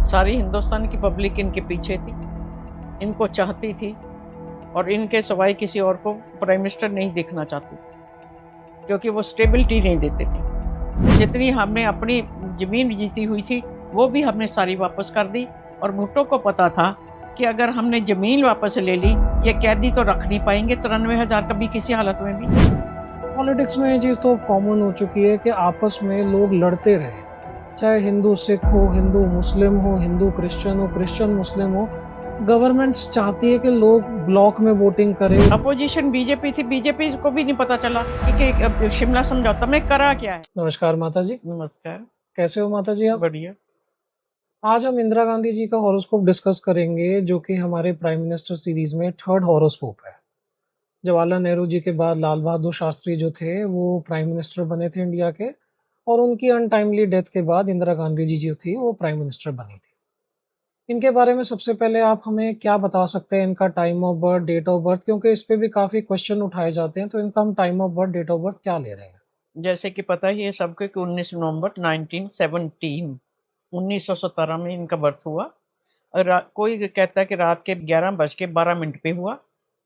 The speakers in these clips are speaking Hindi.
सारी हिंदुस्तान की पब्लिक इनके पीछे थी, इनको चाहती थी और इनके सिवाय किसी और को प्राइम मिनिस्टर नहीं देखना चाहती, क्योंकि वो स्टेबिलिटी नहीं देते थे। जितनी हमने अपनी ज़मीन जीती हुई थी, वो भी हमने सारी वापस कर दी और भुट्टो को पता था कि अगर हमने ज़मीन वापस ले ली, ये कैदी तो रख नहीं पाएँगे 93,000 कभी किसी हालत में भी। पॉलिटिक्स में ये चीज़ तो कॉमन हो चुकी है कि आपस में लोग लड़ते रहे, चाहे हिंदू सिख हो, हिंदू मुस्लिम हो, हिंदू क्रिश्चियन हो, क्रिश्चियन मुस्लिम हो। गवर्नमेंट्स चाहती है कि लोग ब्लॉक में वोटिंग करें। अपोजिशन बीजेपी थी, बीजेपी को भी नहीं पता चला कि शिमला समझौता में करा क्या है। नमस्कार माता जी, नमस्कार, कैसे हो माता जी आप? बढ़िया। आज हम इंदिरा गांधी जी का हॉरोस्कोप डिस्कस करेंगे, जो कि हमारे प्राइम मिनिस्टर सीरीज में थर्ड हॉरोस्कोप है। जवाहरलाल नेहरू जी के बाद लाल बहादुर शास्त्री जो थे, वो प्राइम मिनिस्टर बने थे इंडिया के, और उनकी अनटाइमली डेथ के बाद इंदिरा गांधी जी जो थी, वो प्राइम मिनिस्टर बनी थी। इनके बारे में सबसे पहले आप हमें क्या बता सकते हैं, इनका time of birth, date of birth, क्योंकि इस पे भी काफ़ी क्वेश्चन उठाए जाते हैं, तो इनका हम time of birth, date of birth क्या ले रहे हैं? जैसे कि पता ही है सबको कि 19 नवंबर 1917 में इनका बर्थ हुआ और कोई कहता है कि रात के 11:12 पे हुआ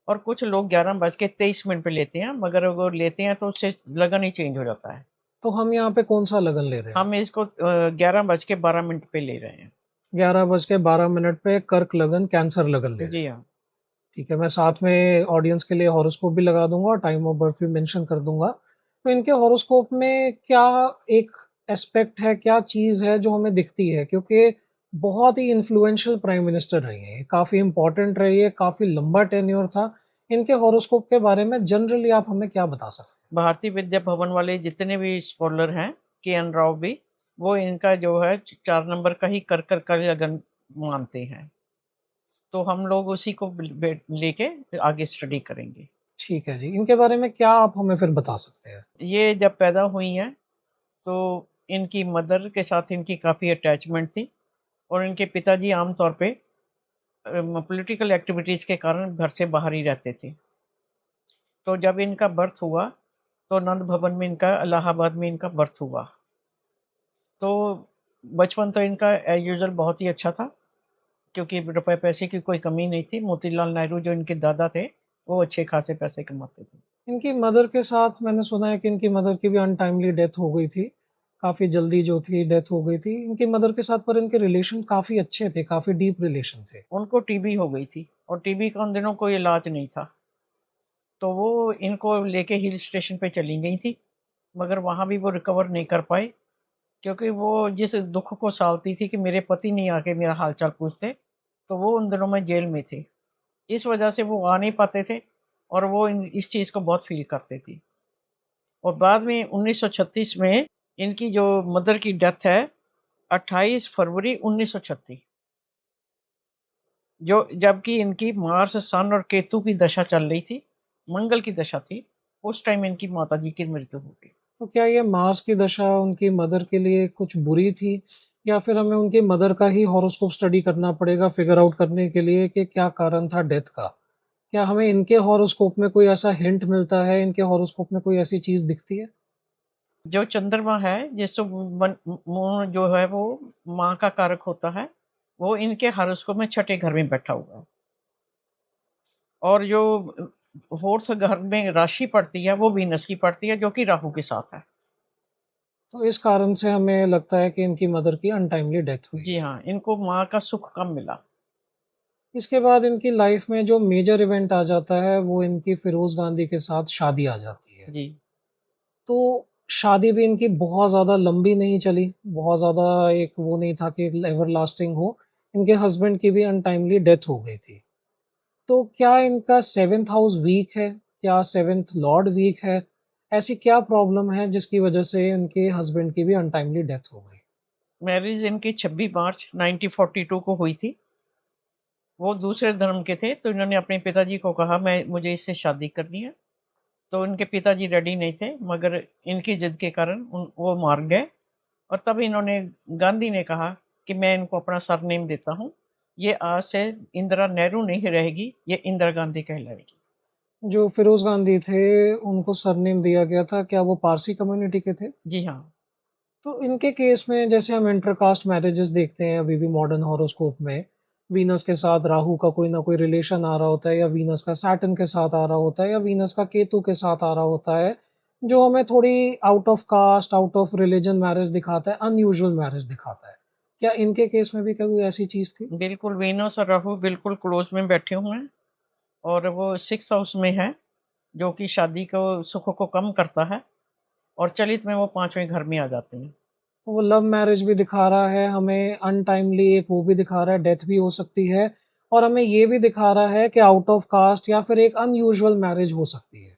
और कुछ लोग 11:23 पे लेते हैं, मगर वो लेते हैं तो उससे लगन ही चेंज हो जाता है। तो हम यहाँ पे कौन सा लगन ले रहे हैं? हम इसको 11:12 पे ले रहे हैं। 11:12 पे कर्क लगन, कैंसर लगन ले रहे जी हैं। हाँ। ठीक है, मैं साथ में ऑडियंस के लिए हॉरोस्कोप भी लगा दूंगा और टाइम ऑफ बर्थ भी मेंशन कर दूंगा। तो इनके हॉरोस्कोप में क्या एक एस्पेक्ट है, क्या चीज़ है जो हमें दिखती है, क्योंकि बहुत ही इन्फ्लुएंशियल प्राइम मिनिस्टर रही हैं, काफ़ी इंपॉर्टेंट रही है, काफ़ी लंबा टेन्योर था। इनके हॉरोस्कोप के बारे में जनरली आप हमें क्या बता सकते हैं? भारतीय विद्या भवन वाले जितने भी स्कॉलर हैं, के एन राव भी, वो इनका जो है 4 नंबर का ही कर का लगन मानते हैं। तो हम लोग उसी को लेके आगे स्टडी करेंगे। ठीक है जी, इनके बारे में क्या आप हमें फिर बता सकते हैं? ये जब पैदा हुई हैं तो इनकी मदर के साथ इनकी काफ़ी अटैचमेंट थी और इनके पिताजी आमतौर पे पॉलिटिकल एक्टिविटीज़ के कारण घर से बाहर ही रहते थे। तो जब इनका बर्थ हुआ तो नंद भवन में इनका इलाहाबाद में इनका बर्थ हुआ। तो बचपन तो इनका एज़ यूजुअल बहुत ही अच्छा था, क्योंकि रुपए पैसे की कोई कमी नहीं थी। मोतीलाल नेहरू जो इनके दादा थे, वो अच्छे खासे पैसे कमाते थे। इनकी मदर के साथ मैंने सुना है कि इनकी मदर की भी अनटाइमली डेथ हो गई थी। काफ़ी जल्दी जो थी डेथ हो गई थी। इनकी मदर के साथ पर इनके रिलेशन काफ़ी अच्छे थे, काफ़ी डीप रिलेशन थे। उनको टीबी हो गई थी और टीबी का उन दिनों कोई इलाज नहीं था। तो वो इनको लेके हिल स्टेशन पे चली गई थी, मगर वहाँ भी वो रिकवर नहीं कर पाए, क्योंकि वो जिस दुःख को सालती थी कि मेरे पति नहीं आके मेरा हाल-चाल पूछते, तो वो उन दिनों में जेल में थे। इस वजह से वो आ नहीं पाते थे और वो इस चीज़ को बहुत फ़ील करती थी। और बाद में 1936 में इनकी जो मदर की डेथ है, 28 फरवरी 1936, जो जबकि इनकी मार्स, सन और केतु की दशा चल रही थी, मंगल की दशा थी, उस टाइम इनकी माताजी की मृत्यु हो गई। तो क्या ये मार्स की दशा उनकी मदर के लिए कुछ बुरी थी, या फिर हमें उनकी मदर का ही हॉरोस्कोप स्टडी करना पड़ेगा फिगर आउट करने के लिए कि क्या कारण था डेथ का? क्या हमें इनके हॉरोस्कोप में कोई ऐसा हिंट मिलता है, इनके हॉरोस्कोप में कोई ऐसी चीज़ दिखती है? जो चंद्रमा है, जिससे मून जो है वो माँ का कारक होता है, वो इनके हॉरोस्कोप में छठे घर में बैठा हुआ है। और जो फोर्थ घर में राशि पड़ती है, वो वीनस की पड़ती है, जो कि राहु के साथ है। तो इस कारण से हमें लगता है कि इनकी मदर की अनटाइमली डेथ हुई जी है। हाँ, इनको माँ का सुख कम मिला। इसके बाद इनकी लाइफ में जो मेजर इवेंट आ जाता है, वो इनकी फिरोज़ गांधी के साथ शादी आ जाती है। जी। तो शादी भी इनकी बहुत ज़्यादा लंबी नहीं चली, बहुत ज़्यादा एक वो नहीं था कि एवरलास्टिंग हो। इनके हस्बैंड की भी अनटाइमली डेथ हो गई थी। तो क्या इनका 7th हाउस वीक है? क्या 7th लॉर्ड वीक है? ऐसी क्या प्रॉब्लम है जिसकी वजह से इनके हस्बैंड की भी अनटाइमली डेथ हो गई? मैरिज इनकी 26 मार्च 1942 को हुई थी। वो दूसरे धर्म के थे, तो इन्होंने अपने पिताजी को कहा मैं मुझे इससे शादी करनी है। तो उनके पिताजी रेडी नहीं थे, मगर इनकी ज़िद के कारण वो मान गए और तब इन्होंने गांधी ने कहा कि मैं इनको अपना सरनेम देता हूँ। ये आज से इंदिरा नेहरू नहीं रहेगी, ये इंदिरा गांधी कहलाएगी। जो फिरोज़ गांधी थे, उनको सरनेम दिया गया था, क्या वो पारसी कम्युनिटी के थे? जी हाँ। तो इनके केस में जैसे हम इंटरकास्ट मैरिजेस देखते हैं अभी भी मॉडर्न हॉरोस्कोप में, वीनस के साथ राहु का कोई ना कोई रिलेशन आ रहा होता है, या वीनस का सैटर्न के साथ आ रहा होता है, या वीनस का केतु के साथ आ रहा होता है, जो हमें थोड़ी out of caste, out of religion marriage दिखाता है, अनयूजुअल मैरिज दिखाता है। क्या इनके केस में भी कभी ऐसी चीज़ थी? बिल्कुल वीनस और राहु बिल्कुल क्लोज में बैठे हुए हैं और वो 6th हाउस में है, जो कि शादी को सुख को कम करता है, और चलित में वो 5वें घर में आ जाते हैं। वो लव मैरिज भी दिखा रहा है हमें, अनटाइमली एक वो भी दिखा रहा है, डेथ भी हो सकती है, और हमें ये भी दिखा रहा है कि आउट ऑफ कास्ट या फिर एक अनयूजुअल मैरिज हो सकती है।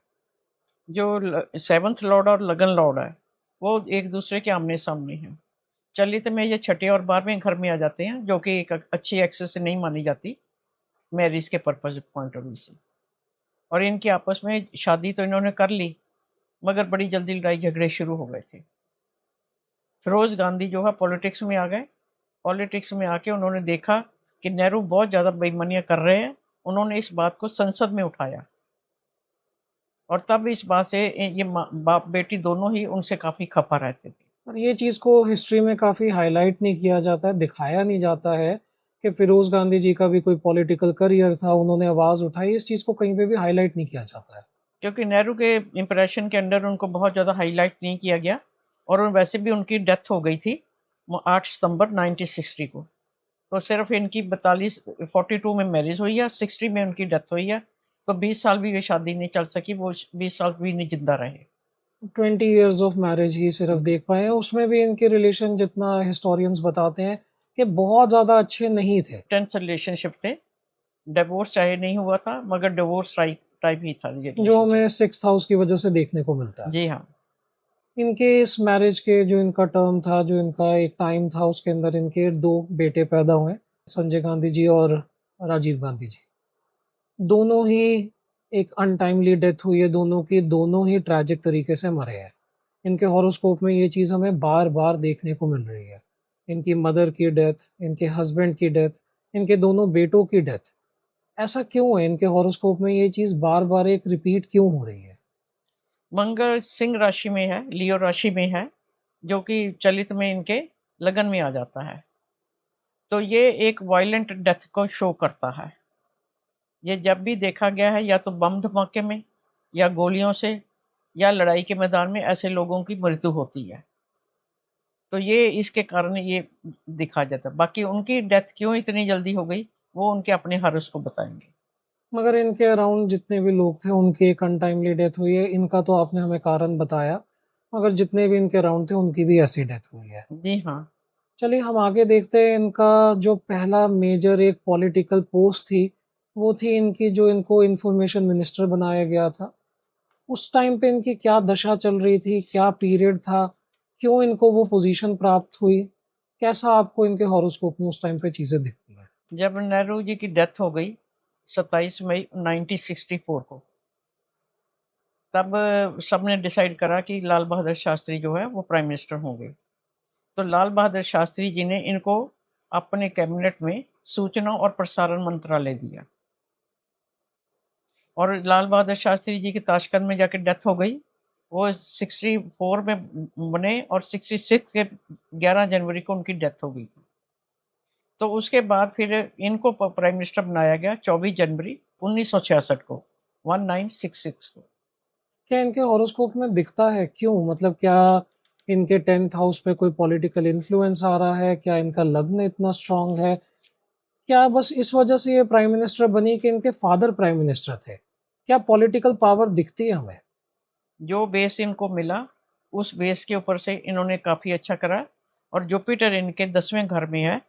जो 7th लॉर्ड और लगन लॉर्ड है, वो एक दूसरे के आमने सामने हैं। चलित में ये 6ठे और 12वें घर में आ जाते हैं, जो कि एक अच्छी एक्सेस नहीं मानी जाती मैरिज के पर्पज पॉइंट ऑफ व्यू से। और इनकी आपस में शादी तो इन्होंने कर ली, मगर बड़ी जल्दी लड़ाई झगड़े शुरू हो गए थे। फिरोज गांधी जो है पॉलिटिक्स में आ गए। पॉलिटिक्स में आके उन्होंने देखा कि नेहरू बहुत ज़्यादा बेईमानियां कर रहे हैं। उन्होंने इस बात को संसद में उठाया, और तब इस बात से ये बाप बेटी दोनों ही उनसे काफ़ी खफा रहते थे। और ये चीज़ को हिस्ट्री में काफ़ी हाईलाइट नहीं किया जाता है, दिखाया नहीं जाता है कि फिरोज़ गांधी जी का भी कोई पॉलिटिकल करियर था, उन्होंने आवाज़ उठाई, इस चीज़ को कहीं पे भी हाईलाइट नहीं किया जाता है। क्योंकि नेहरू के इम्प्रेशन के अंडर उनको बहुत ज़्यादा हाईलाइट नहीं किया गया, और वैसे भी उनकी डेथ हो गई थी 8 सितंबर 1960 को। तो सिर्फ इनकी 42 में मैरिज हुई है, 60 में उनकी डेथ हुई है। तो 20 साल भी ये शादी नहीं चल सकी, वो 20 साल भी नहीं जिंदा रहे। 20 इयर्स ऑफ मैरिज ही सिर्फ देख पाए हैं, उसमें भी इनके रिलेशन जितना हिस्टोरियंस बताते हैं कि बहुत ज़्यादा अच्छे नहीं थे। टेंस रिलेशनशिप थे। डिवोर्स चाहे नहीं हुआ था, मगर डिवोर्स टाइप टाइप ही था ये जो रिलेशनशिप। हमें 6th हाउस की वजह से देखने को मिलता है। जी हाँ। इनके इस मैरिज के जो इनका टर्म था, जो इनका एक टाइम था, उसके अंदर इनके 2 बेटे पैदा हुए, संजय गांधी जी और राजीव गांधी जी। दोनों ही एक अनटाइमली डेथ हुई है, दोनों की दोनों ही ट्रेजिक तरीके से मरे हैं। इनके हॉरोस्कोप में ये चीज़ हमें बार-बार देखने को मिल रही है। इनकी मदर की डेथ, इनके हस्बैंड की डेथ, इनके दोनों बेटों की डेथ। ऐसा क्यों है? इनके हॉरोस्कोप में ये चीज़ बार-बार एक रिपीट क्यों हो रही है? मंगल सिंह राशि में है, लियो राशि में है, जो कि चलित में इनके लगन में आ जाता है। तो ये एक वायलेंट डेथ को शो करता है। ये जब भी देखा गया है, या तो बम धमाके में, या गोलियों से, या लड़ाई के मैदान में ऐसे लोगों की मृत्यु होती है। तो ये इसके कारण ये दिखा जाता है। बाकी उनकी डेथ क्यों इतनी जल्दी हो गई, वो उनके अपने हरस को बताएंगे। मगर इनके अराउंड जितने भी लोग थे, उनकी एक अनटाइमली डेथ हुई है। इनका तो आपने हमें कारण बताया, मगर जितने भी इनके अराउंड थे, उनकी भी ऐसी डेथ हुई है। जी हाँ। चलिए हम आगे देखते हैं। इनका जो पहला मेजर एक पॉलिटिकल पोस्ट थी, वो थी इनकी, जो इनको इन्फॉर्मेशन मिनिस्टर बनाया गया था। उस टाइम पे इनकी क्या दशा चल रही थी? क्या पीरियड था? क्यों इनको वो पोज़ीशन प्राप्त हुई? कैसा आपको इनके हॉरोस्कोप में उस टाइम पे चीज़ें दिखती हैं? जब नेहरू जी की डेथ हो गई 27 मई 1964 को, तब सबने डिसाइड करा कि लाल बहादुर शास्त्री जो है वो प्राइम मिनिस्टर होंगे। तो लाल बहादुर शास्त्री जी ने इनको अपने कैबिनेट में सूचना और प्रसारण मंत्रालय दिया, और लाल बहादुर शास्त्री जी की ताशकंद में जाकर डेथ हो गई। वो 64 में बने, और 66 के 11 जनवरी को उनकी डेथ हो गई थी। तो उसके बाद फिर इनको प्राइम मिनिस्टर बनाया गया 24 जनवरी 1966 को, 1966 को। क्या इनके हॉरोस्कोप में दिखता है? क्यों? मतलब क्या इनके 10th हाउस पे कोई पॉलिटिकल इन्फ्लुएंस आ रहा है? क्या इनका लग्न इतना स्ट्रॉन्ग है? क्या बस इस वजह से ये प्राइम मिनिस्टर बनी कि इनके फादर प्राइम मिनिस्टर थे? क्या पॉलिटिकल पावर दिखती है हमें? जो बेस इनको मिला, उस बेस के ऊपर से इन्होंने काफ़ी अच्छा करा। और जुपिटर इनके 10वें घर में है,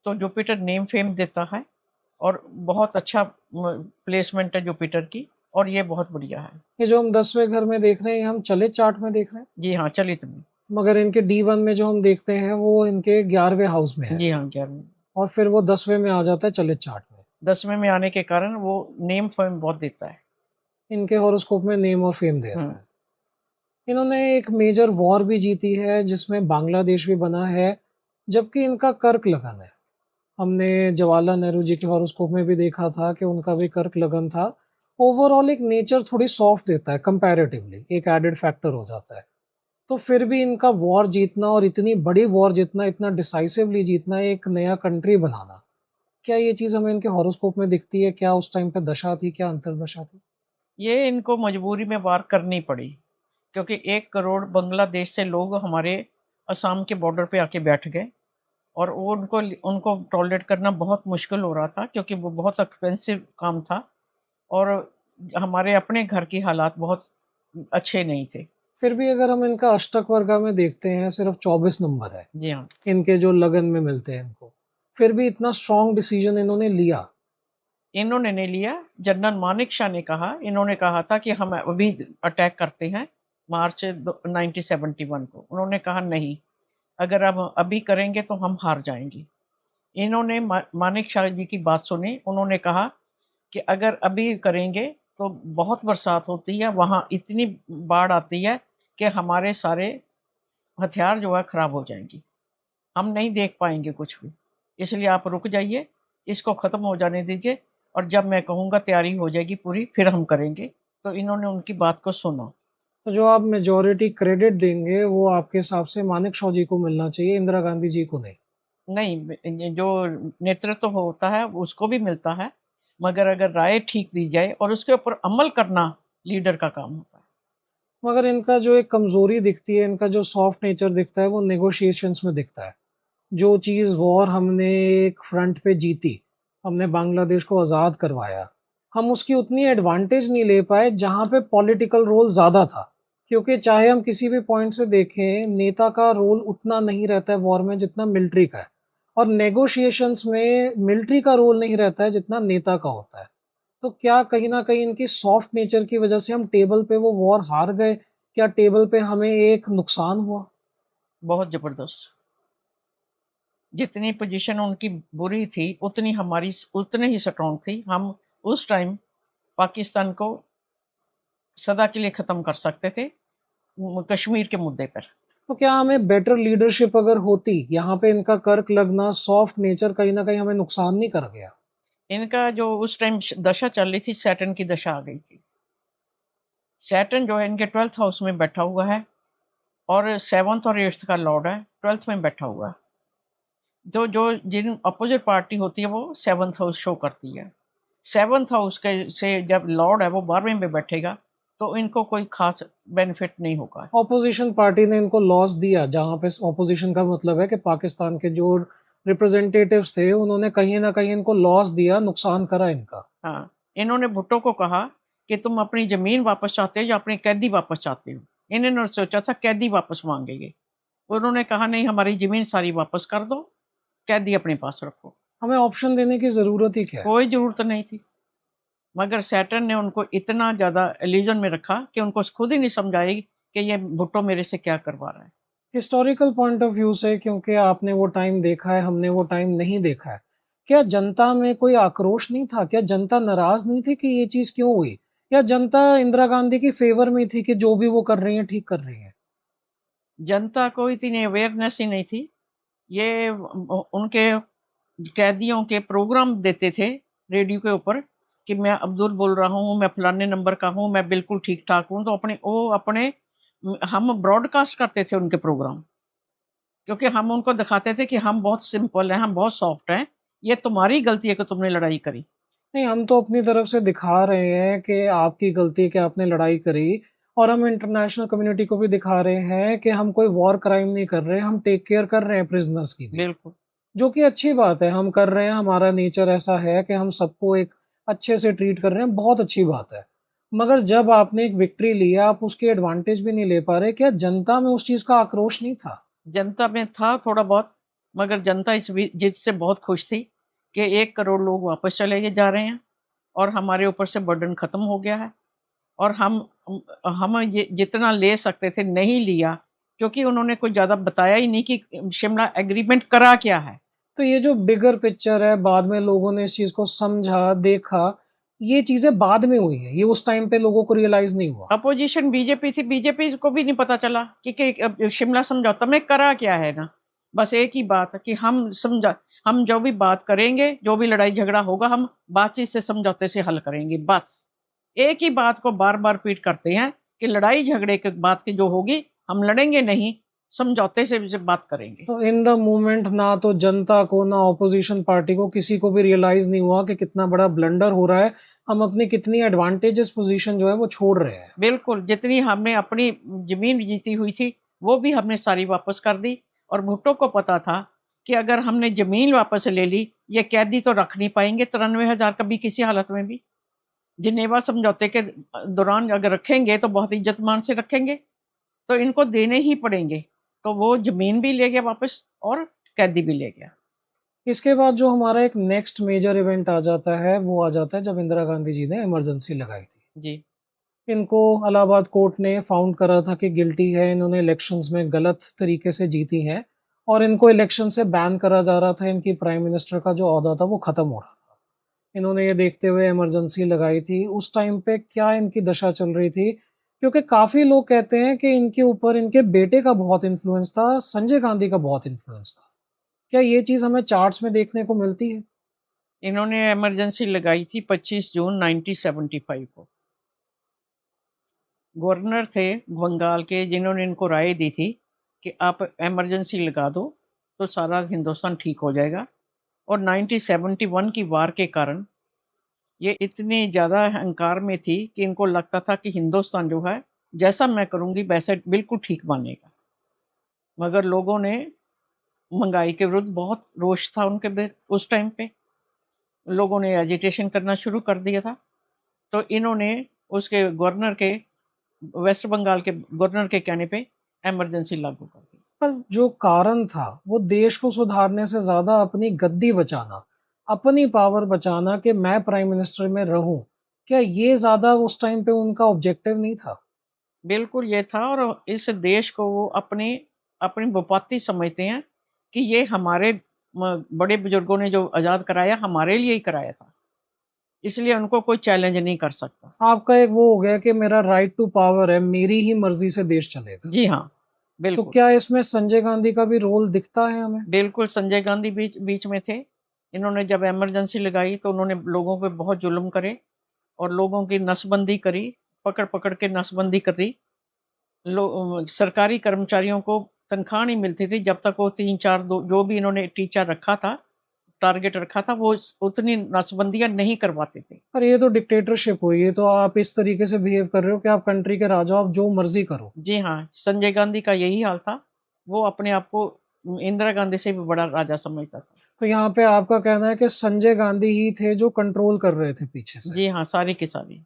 तो जुपिटर नेम फेम देता है, और बहुत अच्छा प्लेसमेंट है जुपिटर की, और ये बहुत बढ़िया है। ये जो हम 10वें घर में देख रहे हैं, ये हम चलित चार्ट में देख रहे हैं? जी हाँ, चलित में। मगर इनके D1 में जो हम देखते हैं, वो इनके 11वें हाउस में है, जी हाँ, 11वें। और फिर वो 10वें में आ जाता है चलित चार्ट में। 10वें में आने के कारण वो नेम फेम बहुत देता है। इनके हॉरोस्कोप में नेम और फेम दे रहा हुँ। है। इन्होंने एक मेजर वॉर भी जीती है, जिसमें बांग्लादेश भी बना है, जबकि इनका कर्क लगन है। हमने जवाहरलाल नेहरू जी के हॉरोस्कोप में भी देखा था कि उनका भी कर्क लगन था। ओवरऑल एक नेचर थोड़ी सॉफ्ट देता है कंपैरेटिवली, एक एडेड फैक्टर हो जाता है। तो फिर भी इनका वॉर जीतना और इतनी बड़ी वॉर जीतना, इतना डिसाइसिवली जीतना, एक नया कंट्री बनाना, क्या ये चीज़ हमें इनके हॉरोस्कोप में दिखती है? क्या उस टाइम पे दशा थी? क्या अंतर्दशा थी? ये इनको मजबूरी में वार करनी पड़ी, क्योंकि 1 करोड़ बांग्लादेश से लोग हमारे असम के बॉर्डर पे आके बैठ गए और वो उनको टॉलरेट करना बहुत मुश्किल हो रहा था, क्योंकि वो बहुत एक्सपेंसिव काम था और हमारे अपने घर की हालात बहुत अच्छे नहीं थे। फिर भी अगर हम इनका अष्टक वर्गा में देखते हैं, सिर्फ 24 नंबर है, जी हाँ। इनके जो लगन में मिलते हैं इनको। फिर भी इतना स्ट्रॉन्ग डिसीजन इन्होंने लिया। इन्होंने नहीं लिया, जनरल मानेक शॉ ने कहा, इन्होंने कहा था कि हम अभी अटैक करते हैं मार्च 1971 को। उन्होंने कहा नहीं, अगर हम अभी करेंगे तो हम हार जाएँगे। इन्होंने मानेक शॉ जी की बात सुनी, उन्होंने कहा कि अगर अभी करेंगे तो बहुत बरसात होती है, वहाँ इतनी बाढ़ आती है कि हमारे सारे हथियार जो है खराब हो जाएँगी। हम नहीं देख पाएँगे कुछ भी। इसलिए आप रुक जाइए, इसको ख़त्म हो जाने दीजिए और जब मैं कहूँगा तैयारी हो जाएगी पूरी, फिर हम करेंगे। तो इन्होंने उनकी बात को सुना। तो जो आप मेजॉरिटी क्रेडिट देंगे, वो आपके हिसाब से मानेकशॉ जी को मिलना चाहिए, इंदिरा गांधी जी को नहीं। नहीं, ये जो नेतृत्व होता है उसको भी मिलता है, मगर अगर राय ठीक दी जाए और उसके ऊपर अमल करना लीडर का काम होता है। मगर इनका जो एक कमज़ोरी दिखती है, इनका जो सॉफ्ट नेचर दिखता है, वो नेगोशिएशंस में दिखता है। जो चीज़ वॉर हमने एक फ्रंट पे जीती, हमने बांग्लादेश को आज़ाद करवाया, हम उसकी उतनी एडवांटेज नहीं ले पाए जहाँ पे पॉलिटिकल रोल ज़्यादा था। क्योंकि चाहे हम किसी भी पॉइंट से देखें, नेता का रोल उतना नहीं रहता है वॉर में जितना मिलिट्री का है, और नेगोशिएशंस में मिलिट्री का रोल नहीं रहता है जितना नेता का होता है। तो क्या कहीं न कहीं इनकी सॉफ्ट नेचर की वजह से हम टेबल पे वो वॉर हार गए? क्या टेबल पे हमें एक नुकसान हुआ? बहुत ज़बरदस्त। जितनी पोजीशन उनकी बुरी थी, उतनी हमारी उतने ही स्ट्रॉन्ग थी। हम उस टाइम पाकिस्तान को सदा के लिए ख़त्म कर सकते थे कश्मीर के मुद्दे पर। तो क्या हमें बेटर लीडरशिप अगर होती, यहाँ पे इनका कर्क लगना, सॉफ्ट नेचर कहीं न कहीं हमें नुकसान नहीं कर गया? इनका जो उस टाइम दशा चल रही थी, सैटर्न की दशा आ गई थी। सैटर्न जो है इनके 12th हाउस में बैठा हुआ है और 7th और 8th का लॉर्ड है, 12th में बैठा हुआ है। जो जो जिन अपोजिट पार्टी होती है वो 7th हाउस शो करती है। 7th हाउस के से जब लॉर्ड है वो 12वें में बैठेगा, तो इनको कोई ख़ास बेनिफिट नहीं होगा। ऑपोज़िशन पार्टी ने इनको लॉस दिया, जहाँ पे ऑपोज़िशन का मतलब है कि पाकिस्तान के जो रिप्रेजेंटेटिव्स थे, उन्होंने कहीं न कहीं इनको लॉस दिया, नुकसान करा इनका। हाँ, इन्होंने भुट्टो को कहा कि तुम अपनी ज़मीन वापस चाहते हो या अपने कैदी वापस चाहते हो? इन्होंने सोचा था कैदी वापस माँगेंगे। उन्होंने कहा नहीं, हमारी ज़मीन सारी वापस कर दो, कैदी अपने पास रखो। हमें ऑप्शन देने की ज़रूरत ही क्या है? कोई ज़रूरत नहीं थी, मगर सैटर्न ने उनको इतना ज़्यादा इल्यूज़न में रखा कि उनको खुद ही नहीं समझ आई कि ये भुट्टो मेरे से क्या करवा रहा है। हिस्टोरिकल पॉइंट ऑफ व्यू से, क्योंकि आपने वो टाइम देखा है, हमने वो टाइम नहीं देखा है। क्या जनता में कोई आक्रोश नहीं था? क्या जनता नाराज़ नहीं थी कि ये चीज़ क्यों हुई? या जनता इंदिरा गांधी की फ़ेवर में थी कि जो भी वो कर रही हैं, ठीक कर रही हैं? जनता को इतनी अवेयरनेस ही नहीं थी। ये उनके कैदियों के प्रोग्राम देते थे रेडियो के ऊपर कि मैं अब्दुल बोल रहा हूँ, मैं फलाने नंबर का हूँ, मैं बिल्कुल ठीक-ठाक हूँ। तो हम ब्रॉडकास्ट करते थे उनके प्रोग्राम, क्योंकि हम उनको दिखाते थे कि हम बहुत सिंपल हैं, हम बहुत सॉफ्ट हैं, ये तुम्हारी गलती है कि तुमने लड़ाई करी। नहीं, हम तो अपनी तरफ से दिखा रहे हैं कि आपकी गलती है कि आपने लड़ाई करी, और हम इंटरनेशनल कम्युनिटी को भी दिखा रहे हैं कि हम कोई वॉर क्राइम नहीं कर रहे हैं, हम टेक केयर कर रहे हैं प्रिज़नर्स की भी। बिल्कुल। जो कि अच्छी बात है, हम कर रहे हैं, हमारा नेचर ऐसा है कि हम सबको एक अच्छे से ट्रीट कर रहे हैं, बहुत अच्छी बात है। मगर जब आपने एक विक्ट्री ली, आप उसकी एडवांटेज भी नहीं ले पा रहे, क्या जनता में उस चीज़ का आक्रोश नहीं था? जनता में था थोड़ा बहुत, मगर जनता इस जीत से बहुत खुश थी कि 1 करोड़ लोग वापस चले जा रहे हैं और हमारे ऊपर से बर्डन ख़त्म हो गया है और हम ये जितना ले सकते थे नहीं लिया, क्योंकि उन्होंने कुछ ज़्यादा बताया ही नहीं कि शिमला एग्रीमेंट करा क्या है। तो ये जो बिगर पिक्चर है, बाद में लोगों ने इस चीज़ को समझा, देखा, ये चीज़ें बाद में हुई हैं, ये उस टाइम पे लोगों को रियलाइज़ नहीं हुआ। अपोजिशन बीजेपी थी, बीजेपी को भी नहीं पता चला कि शिमला समझौता में करा क्या है ना। बस एक ही बात है कि हम जो भी बात करेंगे, जो भी लड़ाई झगड़ा होगा, हम बातचीत से समझौते से हल करेंगे, बस। एक ही बात को बार-बार रिपीट करते हैं कि लड़ाई झगड़े के बात की जो होगी, हम लड़ेंगे नहीं, समझौते से बात करेंगे। तो इन द मूवमेंट ना तो जनता को ना ऑपोजिशन पार्टी को किसी को भी रियलाइज नहीं हुआ कि कितना बड़ा ब्लंडर हो रहा है, हम अपनी कितनी एडवांटेजेस पोजीशन जो है वो छोड़ रहे हैं। बिल्कुल, जितनी हमने अपनी ज़मीन जीती हुई थी, वो भी हमने सारी वापस कर दी। और भुट्टो को पता था कि अगर हमने ज़मीन वापस ले ली, ये कैदी तो रख नहीं पाएँगे 93,000 कभी किसी हालत में भी। जिनेवा समझौते के दौरान अगर रखेंगे तो बहुत इज़्ज़त-मान से रखेंगे, तो इनको देने ही पड़ेंगे। तो वो ज़मीन भी ले गया वापस और कैदी भी ले गया। इसके बाद जो हमारा एक नेक्स्ट मेजर इवेंट आ जाता है, वो आ जाता है जब इंदिरा गांधी जी ने इमरजेंसी लगाई थी। जी, इनको इलाहाबाद कोर्ट ने फाउंड करा था कि गिल्टी है, इन्होंने इलेक्शंस में गलत तरीके से जीती हैं और इनको इलेक्शन से बैन करा जा रहा था, इनकी प्राइम मिनिस्टर का जो ओहदा था वो खत्म हो रहा था। इन्होंने ये देखते हुए इमरजेंसी लगाई थी। उस टाइम पे क्या इनकी दशा चल रही थी? क्योंकि काफ़ी लोग कहते हैं कि इनके ऊपर इनके बेटे का बहुत इन्फ्लुएंस था, संजय गांधी का बहुत इन्फ्लुएंस था। क्या ये चीज़ हमें चार्ट्स में देखने को मिलती है? इन्होंने इमरजेंसी लगाई थी 25 जून 1975 को। गवर्नर थे बंगाल के, जिन्होंने इनको राय दी थी कि आप इमरजेंसी लगा दो, तो सारा हिंदुस्तान ठीक हो जाएगा। और 1971 की वार के कारण ये इतनी ज़्यादा अहंकार में थी कि इनको लगता था कि हिंदुस्तान जो है, जैसा मैं करूँगी वैसे बिल्कुल ठीक मानेगा। मगर लोगों ने महँगाई के विरुद्ध बहुत रोष था उनके उस टाइम पे। लोगों ने एजिटेशन करना शुरू कर दिया था। तो इन्होंने उसके गवर्नर के, वेस्ट बंगाल के गवर्नर के कहने पे इमरजेंसी लागू कर दी। पर जो कारण था, वो देश को सुधारने से ज़्यादा अपनी गद्दी बचाना, अपनी पावर बचाना कि मैं प्राइम मिनिस्टर में रहूँ। क्या ये ज़्यादा उस टाइम पे उनका ऑब्जेक्टिव नहीं था? बिल्कुल ये था, और इस देश को वो अपनी अपनी विपत्ति समझते हैं कि ये हमारे बड़े बुजुर्गों ने जो आज़ाद कराया, हमारे लिए ही कराया था। इसलिए उनको कोई चैलेंज नहीं कर सकता। आपका एक वो हो गया कि मेरा राइट टू पावर है, मेरी ही मर्ज़ी से देश चलेगा। जी हाँ, तो बिल्कुल। क्या इसमें संजय गांधी का भी रोल दिखता है हमें? बिल्कुल, संजय गांधी बीच बीच में थे। इन्होंने जब इमरजेंसी लगाई तो उन्होंने लोगों पे बहुत जुल्म करे और लोगों की नसबंदी करी, पकड़-पकड़ के नसबंदी करी। सरकारी कर्मचारियों को तनख्वाह नहीं मिलती थी जब तक वो 3-4 दो जो भी इन्होंने टीचर रखा था, टारगेट रखा था, वो उतनी नसबंदियाँ नहीं करवाते थे। पर ये तो डिक्टेटरशिप हुई, ये तो आप इस तरीके से बिहेव कर रहे हो कि आप कंट्री के राजा हो, आप जो मर्ज़ी करो। जी हाँ, संजय गांधी का यही हाल था। वो अपने आप को इंदिरा गांधी से भी बड़ा राजा समझता था। तो यहाँ पे आपका कहना है कि संजय गांधी ही थे जो कंट्रोल कर रहे थे पीछे से जी हाँ, सारी की सारी।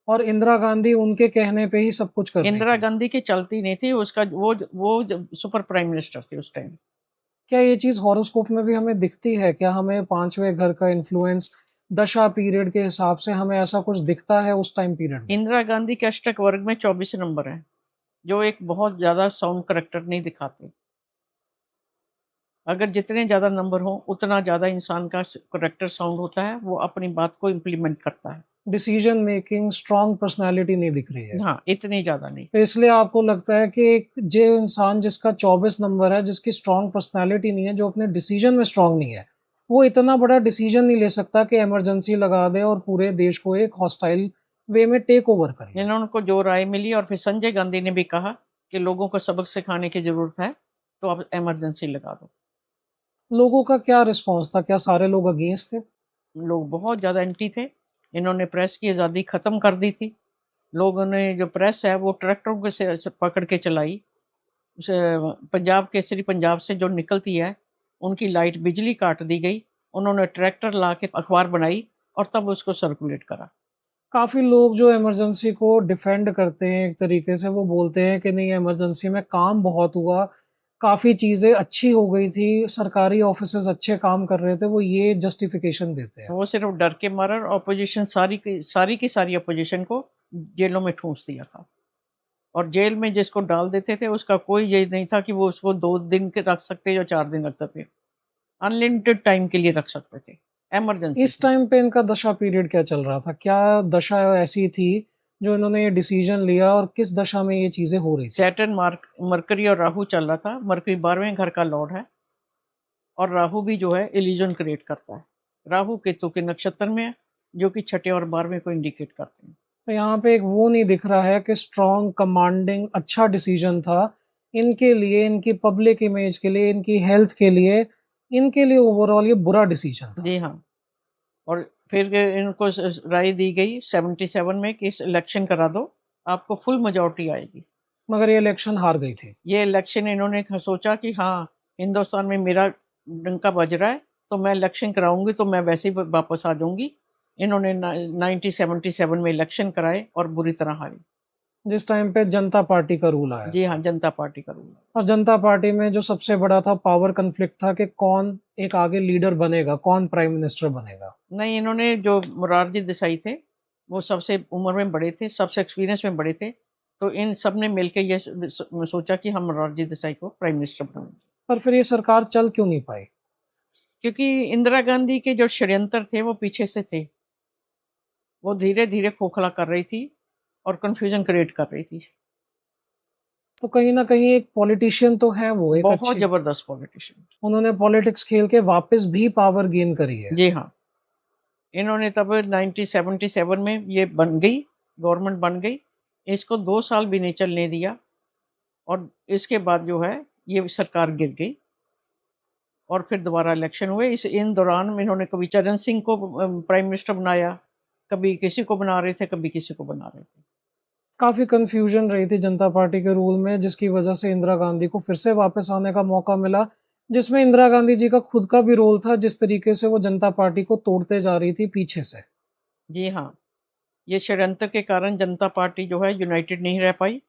और इंदिरा गांधी उनके कहने पे ही सब कुछ कर रही इंदिरा थी। गांधी की चलती नहीं थी, उसका वो सुपर प्राइम मिनिस्टर थी उस टाइम। क्या ये चीज़ हॉरोस्कोप में भी हमें दिखती है? क्या हमें पाँचवें घर का इन्फ्लुएंस दशा पीरियड के हिसाब से हमें ऐसा कुछ दिखता है उस टाइम पीरियड में? इंदिरा गांधी के अष्टक वर्ग में 24 नंबर है, जो एक बहुत ज़्यादा साउंड करैक्टर नहीं दिखाते। अगर जितने ज़्यादा नंबर हों, उतना ज़्यादा इंसान का करैक्टर साउंड होता है, वो अपनी बात को इम्प्लीमेंट करता है। डिसीजन मेकिंग, स्ट्रॉन्ग पर्सनैलिटी नहीं दिख रही है। हाँ, इतनी ज़्यादा नहीं। तो इसलिए आपको लगता है कि एक जो इंसान जिसका 24 नंबर है, जिसकी स्ट्रॉन्ग पर्सनैलिटी नहीं है, जो अपने डिसीजन में स्ट्रॉन्ग नहीं है, वो इतना बड़ा डिसीजन नहीं ले सकता कि इमरजेंसी लगा दे और पूरे देश को एक हॉस्टाइल वे में टेक ओवर कर ले। उनको जो राय मिली, और फिर संजय गांधी ने भी कहा कि लोगों को सबक सिखाने की ज़रूरत है, तो अब इमरजेंसी लगा दो। लोगों का क्या रिस्पॉन्स था? क्या सारे लोग अगेंस्ट थे? लोग बहुत ज़्यादा एंटी थे। इन्होंने प्रेस की आज़ादी ख़त्म कर दी थी। लोगों ने जो प्रेस है वो ट्रैक्टरों के से पकड़ के चलाई। उसे पंजाब केसरी पंजाब से जो निकलती है, उनकी लाइट बिजली काट दी गई। उन्होंने ट्रैक्टर ला के अखबार बनाई और तब उसको सर्कुलेट करा। काफ़ी लोग जो इमरजेंसी को डिफेंड करते हैं एक तरीके से, वो बोलते हैं कि नहीं इमरजेंसी में काम बहुत हुआ, काफ़ी चीज़ें अच्छी हो गई थी, सरकारी ऑफिसेज़ अच्छे काम कर रहे थे, वो ये जस्टिफिकेशन देते हैं। वो सिर्फ डर के मारे, और अपोजिशन की सारी अपोजिशन को जेलों में ठूँस दिया था। और जेल में जिसको डाल देते थे उसका कोई ये नहीं था कि वो उसको 2 दिन के रख सकते या 4 दिन रख सकते। अनलिमिटेड टाइम के लिए रख सकते थे, इमरजेंसी इस थी। टाइम पे इनका दशा पीरियड क्या चल रहा था? क्या दशा ऐसी थी जो इन्होंने ये डिसीजन लिया और किस दशा में ये चीज़ें हो रही थी? सैटर्न, मरकरी और राहु चल रहा था। मरकरी 12वें घर का लॉर्ड है, और राहु भी जो है इल्यूजन क्रिएट करता है। राहु केतु के नक्षत्र में है, जो कि छठे और 12वें को इंडिकेट करते हैं। तो यहाँ पे एक वो नहीं दिख रहा है कि स्ट्रॉन्ग, कमांडिंग अच्छा डिसीजन था इनके लिए, इनकी पब्लिक इमेज के लिए, इनकी हेल्थ के लिए, इनके लिए ओवरऑल ये बुरा डिसीजन था। जी हाँ। और फिर इनको राय दी गई 77 में कि इस इलेक्शन करा दो, आपको फुल मेजॉरिटी आएगी। मगर ये इलेक्शन हार गई थी। ये इलेक्शन इन्होंने सोचा कि हाँ, हिंदुस्तान में मेरा डंका बज रहा है, तो मैं इलेक्शन कराऊंगी तो मैं वैसे ही वापस आ जाऊंगी। इन्होंने 1977 में इलेक्शन कराए और बुरी तरह हारी। जिस टाइम पे जनता पार्टी का रूल आया जी हाँ, था। जनता पार्टी का रूल। और जनता पार्टी में जो सबसे बड़ा था पावर कन्फ्लिक्ट था कि कौन एक आगे लीडर बनेगा, कौन प्राइम मिनिस्टर बनेगा। नहीं, इन्होंने जो मोरारजी देसाई थे, वो सबसे उम्र में बड़े थे, सबसे एक्सपीरियंस में बड़े थे, तो इन सब ने मिलकर ये सोचा कि हम मोरारजी देसाई को प्राइम मिनिस्टर बनाएंगे। पर फिर ये सरकार चल क्यों नहीं पाई? क्योंकि इंदिरा गांधी के जो षड्यंत्र थे वो पीछे से थे, वो धीरे धीरे खोखला कर रही थी और कंफ्यूजन क्रिएट कर रही थी। तो कहीं ना कहीं एक पॉलिटिशियन तो है वो एक बहुत अच्छी, जबरदस्त पॉलिटिशियन। उन्होंने पॉलिटिक्स खेल के वापस भी पावर गेन करी है। जी हाँ, इन्होंने तब 1977 में ये बन गई, गवर्नमेंट बन गई, इसको 2 साल भी नहीं चलने दिया और इसके बाद जो है ये सरकार गिर गई और फिर दोबारा इलेक्शन हुए। इन दौरान में इन्होंने कभी चरण सिंह को प्राइम मिनिस्टर बनाया, कभी किसी को बना रहे थे, कभी किसी को बना रहे थे। काफी कंफ्यूजन रही थी जनता पार्टी के रूल में, जिसकी वजह से इंदिरा गांधी को फिर से वापस आने का मौका मिला, जिसमें इंदिरा गांधी जी का खुद का भी रोल था, जिस तरीके से वो जनता पार्टी को तोड़ते जा रही थी पीछे से। जी हाँ, ये षड्यंत्र के कारण जनता पार्टी जो है यूनाइटेड नहीं रह पाई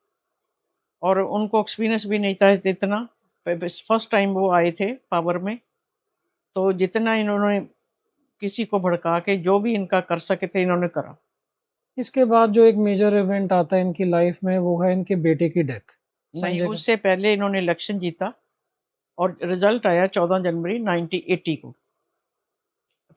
और उनको एक्सपीरियंस भी नहीं था इतना। फर्स्ट टाइम वो आए थे पावर में, तो जितना इन्होंने किसी को भड़का के जो भी इनका कर सके थे इन्होंने करा। इसके बाद जो एक मेजर इवेंट आता है इनकी लाइफ में वो है इनके बेटे की डेथ, नहीं, संजय उससे पहले इन्होंने इलेक्शन जीता और रिजल्ट आया 14 जनवरी 1980 को,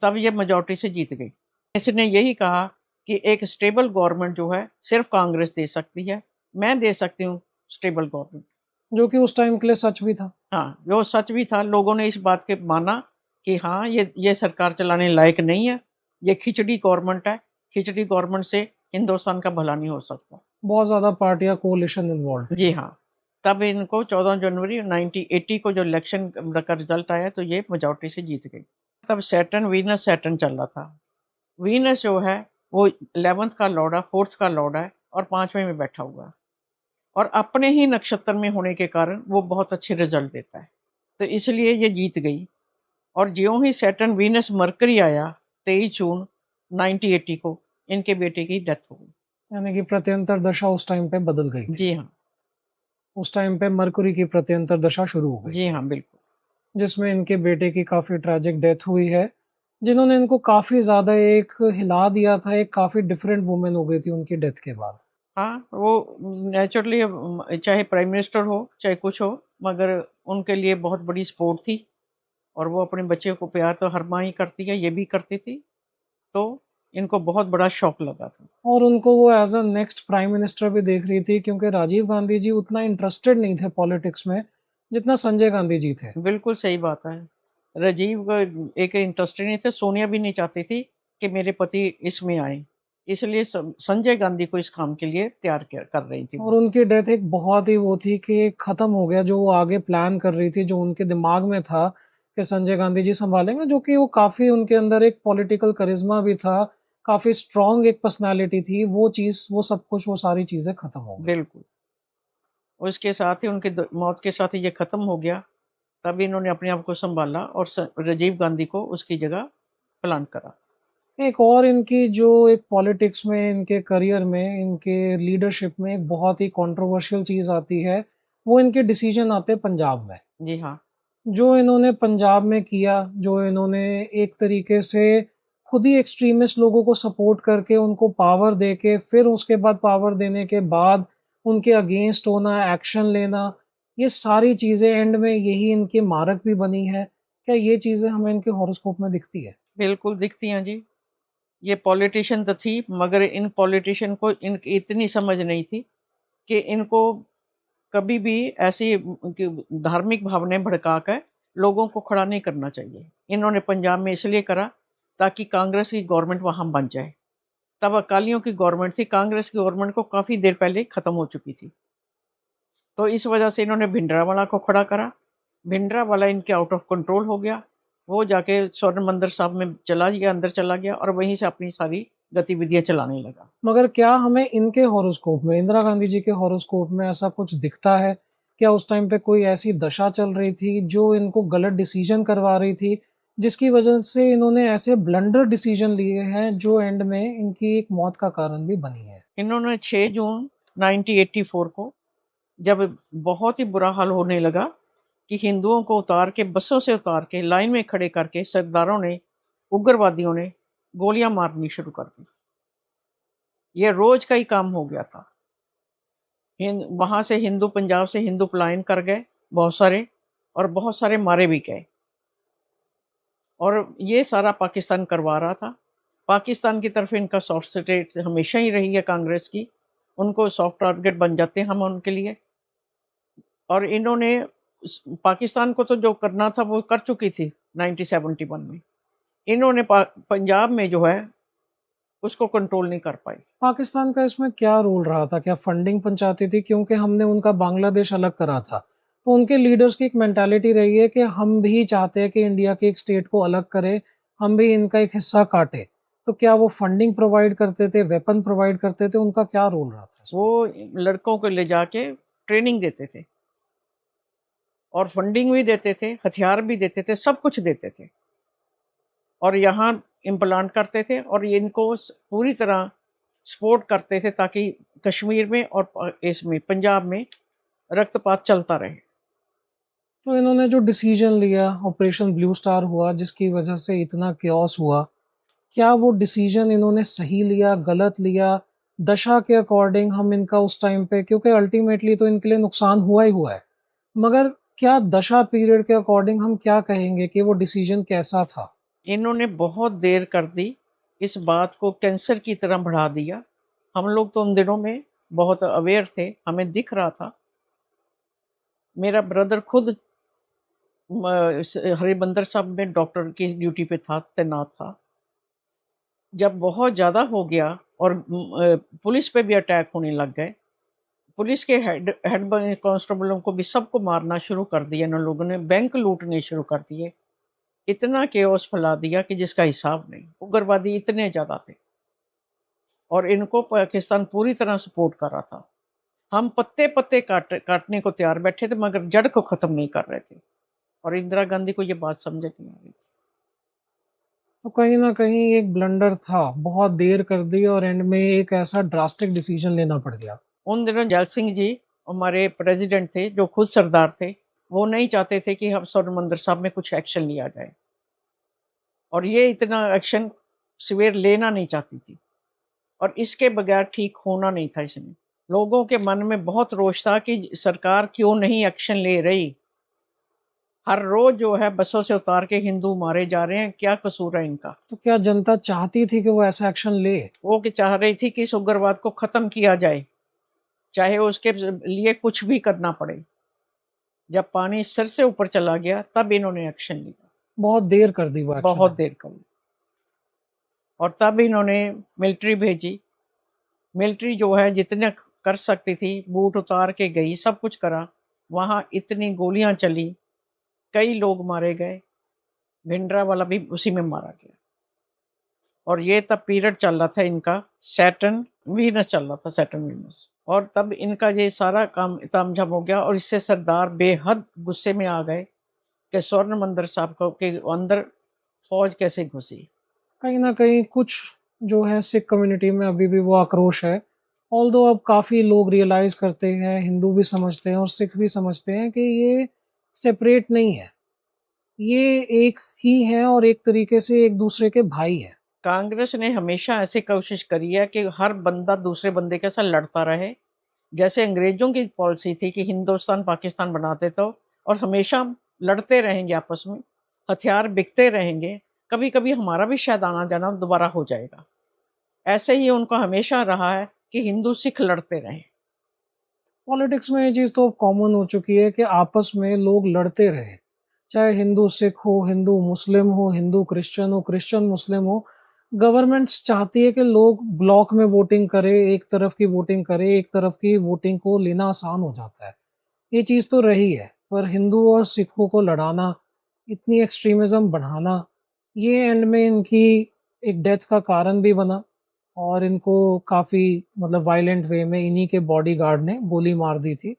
तब ये मेजॉरिटी से जीत गई। इसने यही कहा कि एक स्टेबल गवर्नमेंट जो है सिर्फ कांग्रेस दे सकती है, मैं दे सकती हूँ स्टेबल गवर्नमेंट। जो कि उस टाइम के लिए सच भी था। हाँ, वो सच भी था। लोगों ने इस बात के माना कि हाँ, ये सरकार चलाने लायक नहीं है, ये खिचड़ी गवर्नमेंट है, खिचड़ी गवर्नमेंट से हिंदुस्तान का भला नहीं हो सकता। बहुत ज्यादा पार्टियां कोलिशन इन्वॉल्व जी थी। हाँ, तब इनको 14 जनवरी 1980 को जो इलेक्शन का रिजल्ट आया तो ये मेजॉरिटी से जीत गई। तब सैटर्न वीनस सैटर्न चल रहा था। वीनस जो है वो 11th का लॉर्ड है, 4th का लॉर्ड है और 5वें में बैठा हुआ है और अपने ही नक्षत्र में होने के कारण वो बहुत अच्छे रिजल्ट देता है, तो इसलिए ये जीत गई। और ज्यों ही सैटर्न वीनस मरकरी आया 23 जून 1980 को इनके बेटे की डेथ हो गई। यानी कि प्रत्यंतर दशा उस टाइम पे बदल गई थी। जी हाँ। उस टाइम पे मरकुरी की प्रत्यंतर दशा शुरू हो गई जी थी, हाँ, बिल्कुल। जिसमें इनके बेटे की काफी ट्रैजिक डेथ हुई है, जिन्होंने इनको काफी ज्यादा एक हिला दिया था, एक काफी डिफरेंट वुमेन हो गई थी उनकी डेथ के बाद। हाँ, वो नेचुरली चाहे प्राइम मिनिस्टर हो, चाहे कुछ हो, मगर उनके लिए बहुत बड़ी सपोर्ट थी और वो अपने बच्चे को प्यार तो हर माँ ही करती है, ये भी करती थी, तो इनको बहुत बड़ा शॉक लगा था। और उनको वो as a next prime minister भी देख रही थी, क्योंकि राजीव गांधी जी उतना इंटरेस्टेड नहीं थे पॉलिटिक्स में जितना संजय गांधी जी थे। बिल्कुल सही बात है। राजीव को एक इंटरेस्टेड नहीं थे, सोनिया भी नहीं चाहती थी कि मेरे पति इसमें आए, इसलिए संजय गांधी को इस काम के लिए तैयार कर रही थी और वो। उनकी डेथ एक बहुत ही वो थी कि खत्म हो गया जो वो आगे प्लान कर रही थी, जो उनके दिमाग में था कि संजय गांधी जी संभालेंगे, जो कि वो काफी उनके अंदर एक पॉलिटिकल करिश्मा भी था, काफी स्ट्रॉन्ग एक पर्सनालिटी थी, वो चीज, वो सब कुछ, वो सारी चीजें खत्म हो गई। बिल्कुल। उसके साथ ही उनकी मौत के साथ ही ये खत्म हो गया। तब इन्होंने अपने आप को संभाला और राजीव गांधी को उसकी जगह प्लान करा। एक और इनकी जो एक पॉलिटिक्स में, इनके करियर में, इनके लीडरशिप में एक बहुत ही कंट्रोवर्शियल चीज आती है, वो इनके डिसीजन आते हैं पंजाब में। जी हाँ। जो इन्होंने पंजाब में किया, जो इन्होंने एक तरीके से खुद ही एक्सट्रीमिस्ट लोगों को सपोर्ट करके उनको पावर देके, फिर उसके बाद पावर देने के बाद उनके अगेंस्ट होना, एक्शन लेना, ये सारी चीज़ें एंड में यही इनकी मारक भी बनी है। क्या ये चीज़ें हमें इनके हॉरोस्कोप में दिखती है? बिल्कुल दिखती हैं जी। ये पॉलिटिशियन तो थी, मगर इन पॉलिटिशियन को इनकी इतनी समझ नहीं थी कि इनको कभी भी ऐसी धार्मिक भावनाएं भड़का कर लोगों को खड़ा नहीं करना चाहिए। इन्होंने पंजाब में इसलिए करा ताकि कांग्रेस की गवर्नमेंट वहाँ बन जाए तब अकालियों की गवर्नमेंट थी, कांग्रेस की गवर्नमेंट को काफ़ी देर पहले ख़त्म हो चुकी थी। तो इस वजह से इन्होंने भिंडरावाला को खड़ा करा। भिंडरावाला इनके आउट ऑफ कंट्रोल हो गया। वो जाके स्वर्ण मंदिर साहब में चला गया, अंदर चला गया और वहीं से अपनी सारी गतिविधियां चलाने लगा। मगर क्या हमें इनके हॉरोस्कोप में, इंदिरा गांधी जी के हॉरोस्कोप में ऐसा कुछ दिखता है? क्या उस टाइम पे कोई ऐसी दशा चल रही थी जो इनको गलत डिसीजन करवा रही थी, जिसकी वजह से इन्होंने ऐसे ब्लंडर डिसीजन लिए हैं जो एंड में इनकी एक मौत का कारण भी बनी है? इन्होंने 6 जून 1984 को, जब बहुत ही बुरा हाल होने लगा कि हिंदुओं को उतार के, बसों से उतार के, लाइन में खड़े करके सरदारों ने, उग्रवादियों ने गोलियां मारनी शुरू कर दी। ये रोज का ही काम हो गया था। वहां से हिंदू, पंजाब से हिंदू पलायन कर गए बहुत सारे, और बहुत सारे मारे भी गए। और ये सारा पाकिस्तान करवा रहा था। पाकिस्तान की तरफ इनका सॉफ्ट स्टेट हमेशा ही रही है कांग्रेस की। उनको सॉफ्ट टारगेट बन जाते हैं हम उनके लिए। और इन्होंने पाकिस्तान को तो जो करना था वो कर चुकी थी 1971 में। इन्होंने पंजाब में जो है उसको कंट्रोल नहीं कर पाई। पाकिस्तान का इसमें क्या रोल रहा था? क्या फंडिंग पहुंचाती थी? क्योंकि हमने उनका बांग्लादेश अलग करा था, तो उनके लीडर्स की एक मेंटालिटी रही है कि हम भी चाहते हैं कि इंडिया के एक स्टेट को अलग करें, हम भी इनका एक हिस्सा काटे। तो क्या वो फंडिंग प्रोवाइड करते थे, वेपन प्रोवाइड करते थे? उनका क्या रोल रहा था इसमें? वो लड़कों को ले जाके ट्रेनिंग देते थे और फंडिंग भी देते थे, हथियार भी देते थे, सब कुछ देते थे और यहाँ इम्प्लांट करते थे और इनको पूरी तरह सपोर्ट करते थे ताकि कश्मीर में और इसमें पंजाब में रक्तपात चलता रहे। तो इन्होंने जो डिसीजन लिया, ऑपरेशन ब्लू स्टार हुआ, जिसकी वजह से इतना क्योस हुआ, क्या वो डिसीजन इन्होंने सही लिया, गलत लिया? दशा के अकॉर्डिंग हम इनका उस टाइम पे, क्योंकि अल्टीमेटली तो इनके लिए नुकसान हुआ ही हुआ है, मगर क्या दशा पीरियड के अकॉर्डिंग हम क्या कहेंगे कि वो डिसीजन कैसा था? इन्होंने बहुत देर कर दी, इस बात को कैंसर की तरह बढ़ा दिया। हम लोग तो उन दिनों में बहुत अवेयर थे, हमें दिख रहा था। मेरा ब्रदर खुद हरिबंदर साहब में डॉक्टर की ड्यूटी पे था, तैनात था। जब बहुत ज़्यादा हो गया और पुलिस पे भी अटैक होने लग गए, पुलिस के हेड हेड कांस्टेबलों को भी सबको मारना शुरू कर दिया इन लोगों ने, बैंक लूटने शुरू कर दिए। इतना केओस फैला दिया कि जिसका हिसाब नहीं। उग्रवादी इतने ज़्यादा थे और इनको पाकिस्तान पूरी तरह सपोर्ट कर रहा था। हम पत्ते पत्ते काटने को तैयार बैठे थे मगर जड़ को ख़त्म नहीं कर रहे थे और इंदिरा गांधी को ये बात समझ नहीं आ रही थी। तो कहीं न कहीं एक ब्लंडर था, बहुत देर कर दी और एंड में एक ऐसा ड्रास्टिक डिसीजन लेना पड़ गया। उन दिनों जैल सिंह जी हमारे प्रेसिडेंट थे, जो खुद सरदार थे। वो नहीं चाहते थे कि हम स्वर्ण मंदिर साहब में कुछ एक्शन लिया जाए और ये इतना एक्शन सवेर लेना नहीं चाहती थी और इसके बगैर ठीक होना नहीं था। इसमें लोगों के मन में बहुत रोष था कि सरकार क्यों नहीं एक्शन ले रही। हर रोज जो है बसों से उतार के हिंदू मारे जा रहे हैं, क्या कसूर है इनका। तो क्या जनता चाहती थी कि वो ऐसा एक्शन ले? वो कि चाह रही थी कि इस उग्रवाद को खत्म किया जाए, चाहे उसके लिए कुछ भी करना पड़े। जब पानी सर से ऊपर चला गया तब इन्होंने एक्शन लिया। बहुत देर कर दी वो एक्शन बहुत लेने। देर कर ली और तब इन्होंने मिलिट्री भेजी। मिलिट्री जो है जितने कर सकती थी, बूट उतार के गई, सब कुछ करा। वहाँ इतनी गोलियां चली, कई लोग मारे गए। भिंडरावाला भी उसी में मारा गया और ये तब पीरियड चल रहा था इनका, सैटर्न वीनस चल रहा था, सैटर्न वीनस। और तब इनका ये सारा काम तामझाम हो गया और इससे सरदार बेहद गुस्से में आ गए कि स्वर्ण मंदिर साहब को के अंदर फौज कैसे घुसी। कहीं न कहीं कुछ जो है सिख कम्युनिटी में अभी भी वो आक्रोश है। ऑल्दो अब काफ़ी लोग रियलाइज़ करते हैं, हिंदू भी समझते हैं और सिख भी समझते हैं कि ये सेपरेट नहीं है। ये एक ही हैं और एक तरीके से एक-दूसरे के भाई हैं। कांग्रेस ने हमेशा ऐसी कोशिश करी है कि हर बंदा दूसरे बंदे के साथ लड़ता रहे। जैसे अंग्रेजों की पॉलिसी थी कि हिंदुस्तान पाकिस्तान बनाते तो और हमेशा लड़ते रहेंगे आपस में, हथियार बिकते रहेंगे, कभी कभी हमारा भी शायद आना जाना दोबारा हो जाएगा। ऐसे ही उनको हमेशा रहा है कि हिंदू सिख लड़ते रहें। पॉलिटिक्स में ये चीज़ तो अब कॉमन हो चुकी है कि आपस में लोग लड़ते रहें। चाहे हिंदू सिख हो, हिंदू मुस्लिम हो, हिंदू क्रिश्चियन हो, क्रिश्चियन मुस्लिम हो, गवर्नमेंट्स चाहती है कि लोग ब्लॉक में वोटिंग करें, एक तरफ की वोटिंग करें, एक तरफ की वोटिंग को लेना आसान हो जाता है। ये चीज़ तो रही है, पर हिंदू और सिखों को लड़ाना, इतनी एक्सट्रीमिज़्म बढ़ाना, ये एंड में इनकी एक डेथ का कारण भी बना और इनको काफ़ी मतलब वायलेंट वे में इन्हीं के बॉडीगार्ड ने गोली मार दी थी,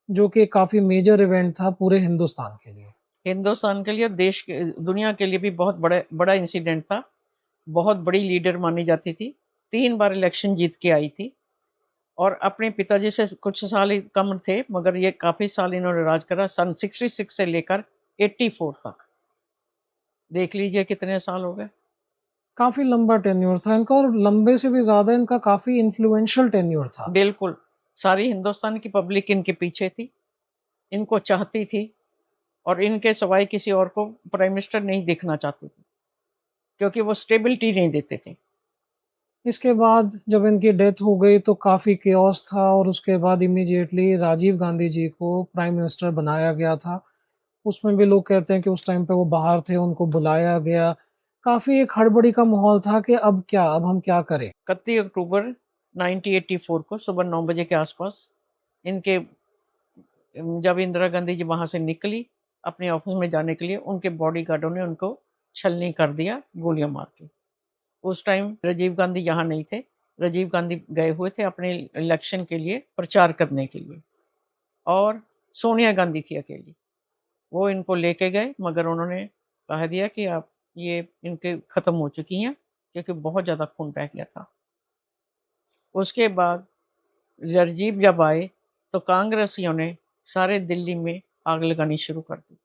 जो कि काफ़ी मेजर इवेंट था पूरे हिंदुस्तान के लिए। हिंदुस्तान के लिए और देश के दुनिया के लिए भी बहुत बड़ा इंसिडेंट था। बहुत बड़ी लीडर मानी जाती थी। 3 बार इलेक्शन जीत के आई थी और अपने पिताजी से कुछ साल ही कम थे, मगर ये काफ़ी साल इन्होंने राज करा, सन 66 से लेकर 84 तक। देख लीजिए कितने साल हो गए। काफ़ी लंबा टेन्योर था इनका और लंबे से भी ज़्यादा इनका काफ़ी इन्फ्लुएंशियल टेन्योर था। बिल्कुल, सारी हिंदुस्तान की पब्लिक इनके पीछे थी, इनको चाहती थी और इनके सिवाय किसी और को प्राइम मिनिस्टर नहीं देखना चाहती थी, क्योंकि वो स्टेबिलिटी नहीं देते थे। इसके बाद जब इनकी डेथ हो गई तो काफ़ी केओस था और उसके बाद इमीडिएटली राजीव गांधी जी को प्राइम मिनिस्टर बनाया गया था। उसमें भी लोग कहते हैं कि उस टाइम पे वो बाहर थे, उनको बुलाया गया। काफ़ी एक हड़बड़ी का माहौल था कि अब क्या, अब हम क्या करें? 31 अक्टूबर 1984 को सुबह 9 बजे के आसपास इनके जब इंदिरा गांधी जी वहाँ से निकली अपने ऑफिस में जाने के लिए, उनके बॉडीगार्डों ने उनको छलनी कर दिया गोलियां मार के। उस टाइम राजीव गांधी यहाँ नहीं थे। राजीव गांधी गए हुए थे अपने इलेक्शन के लिए प्रचार करने के लिए और सोनिया गांधी थी अकेली। वो इनको लेके गए, मगर उन्होंने कह दिया कि आप ये इनके ख़त्म हो चुकी हैं, क्योंकि बहुत ज़्यादा खून बह गया था। उसके बाद राजीव जब आए तो कांग्रेसियों ने सारे दिल्ली में आग लगानी शुरू कर दी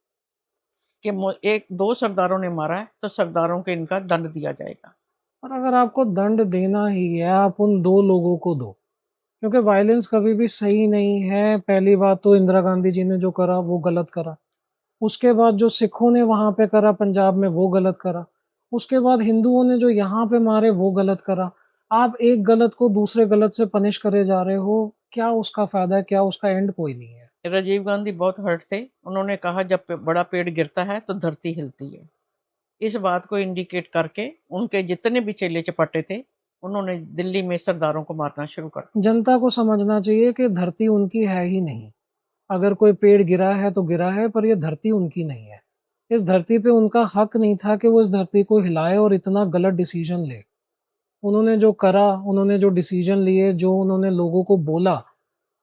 कि एक दो सरदारों ने मारा है तो सरदारों को इनका दंड दिया जाएगा। और अगर आपको दंड देना ही है, आप उन 2 लोगों को दो, क्योंकि वायलेंस कभी भी सही नहीं है। पहली बात तो इंदिरा गांधी जी ने जो करा वो गलत करा। उसके बाद जो सिखों ने वहाँ पे करा पंजाब में वो गलत करा। उसके बाद हिंदुओं ने जो यहाँ पे मारे वो गलत करा। आप एक गलत को दूसरे गलत से पनिश करे जा रहे हो, क्या उसका फ़ायदा है? क्या उसका एंड कोई नहीं है। राजीव गांधी बहुत हर्ट थे। उन्होंने कहा जब बड़ा पेड़ गिरता है तो धरती हिलती है। इस बात को इंडिकेट करके उनके जितने भी चेले चपाटे थे, उन्होंने दिल्ली में सरदारों को मारना शुरू कर दिया। जनता को समझना चाहिए कि धरती उनकी है ही नहीं। अगर कोई पेड़ गिरा है तो गिरा है, पर ये धरती उनकी नहीं है। इस धरती पे उनका हक नहीं था कि वो इस धरती को हिलाए और इतना गलत डिसीजन ले। उन्होंने जो करा, उन्होंने जो डिसीजन लिए, जो उन्होंने लोगों को बोला,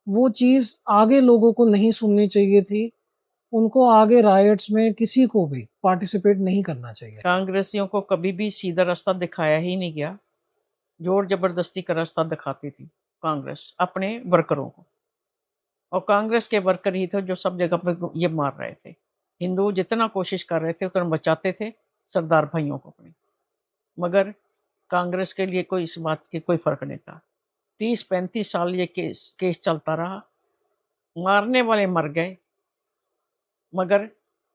वो चीज़ आगे लोगों को नहीं सुननी चाहिए थी। उनको आगे रायट्स में किसी को भी पार्टिसिपेट नहीं करना चाहिए था। कांग्रेसियों को कभी भी सीधा रास्ता दिखाया ही नहीं गया। जोर जबरदस्ती का रास्ता दिखाती थी कांग्रेस अपने वर्करों को, और कांग्रेस के वर्कर ही थे जो सब जगह पे ये मार रहे थे। हिंदू जितना कोशिश कर रहे थे उतना बचाते थे सरदार भाइयों को अपने, मगर कांग्रेस के लिए कोई इस बात की कोई फर्क नहीं था। 30-35 साल ये केस केस चलता रहा। मारने वाले मर गए, मगर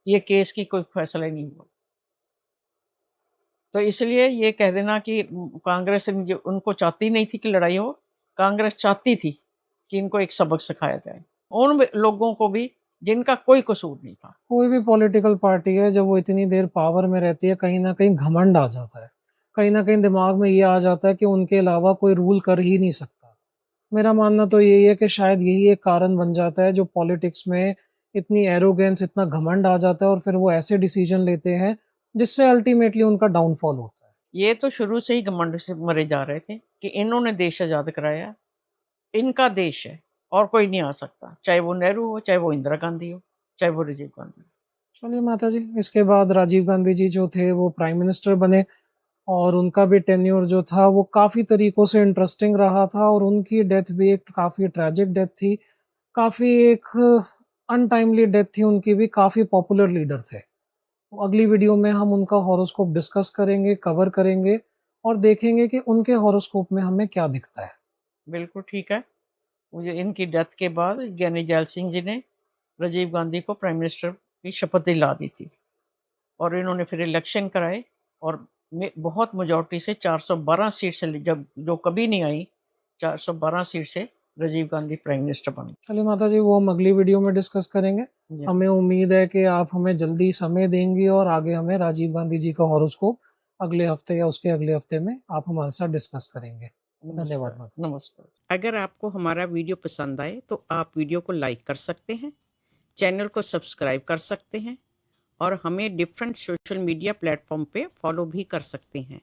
ये केस की कोई फैसला नहीं हुआ। तो इसलिए ये कह देना कि कांग्रेस उनको चाहती नहीं थी कि लड़ाई हो। कांग्रेस चाहती थी कि इनको एक सबक सिखाया जाए, उन लोगों को भी जिनका कोई कसूर नहीं था। कोई भी पॉलिटिकल पार्टी है, जब वो इतनी देर पावर में रहती है, कहीं न कहीं घमंड आ जाता है। कहीं न कहीं दिमाग में ये आ जाता है कि उनके अलावा कोई रूल कर ही नहीं सकता। मेरा मानना तो यही है कि शायद यही एक कारण बन जाता है जो पॉलिटिक्स में इतनी एरोगेंस, इतना घमंड आ जाता है और फिर वो ऐसे डिसीजन लेते हैं, जिससे अल्टीमेटली उनका डाउनफॉल होता है। ये तो शुरू से ही घमंड से मरे जा रहे थे कि इन्होंने देश आज़ाद कराया, इनका देश है और कोई नहीं आ सकता, चाहे वो नेहरू हो, चाहे वो इंदिरा गांधी हो, चाहे वो राजीव गांधी हो। चलिए माताजी, इसके बाद राजीव गांधी जी जो थे वो प्राइम मिनिस्टर बने और उनका भी टेन्योर जो था वो काफ़ी तरीकों से इंटरेस्टिंग रहा था और उनकी डेथ भी एक काफ़ी ट्रेजिक डेथ थी। काफ़ी एक अनटाइमली डेथ थी उनकी भी, काफ़ी पॉपुलर लीडर थे। तो अगली वीडियो में हम उनका हॉरोस्कोप डिस्कस करेंगे, कवर करेंगे और देखेंगे कि उनके हॉरोस्कोप में हमें क्या दिखता है। बिल्कुल ठीक है। मुझे इनकी डेथ के बाद ज्ञानी जैल सिंह जी ने राजीव गांधी को प्राइम मिनिस्टर की शपथ दिला दी थी और इन्होंने फिर इलेक्शन कराए और बहुत मेजॉरिटी से 412 सीट से, जब जो कभी नहीं आई, 412 सीट से राजीव गांधी प्राइम मिनिस्टर बने। चलिए माताजी, वो हम अगली वीडियो में डिस्कस करेंगे। जी। हमें उम्मीद है कि आप हमें जल्दी समय देंगी और आगे हमें राजीव गांधी जी का हॉरोस्कोप अगले हफ्ते या उसके अगले हफ्ते में आप हमारे साथ डिस्कस करेंगे। धन्यवाद नमस्कार। माता जी। नमस्कार। अगर आपको हमारा वीडियो पसंद आए तो आप वीडियो को लाइक कर सकते हैं, चैनल को सब्सक्राइब कर सकते हैं और हमें डिफरेंट सोशल मीडिया प्लेटफॉर्म पे फॉलो भी कर सकते हैं।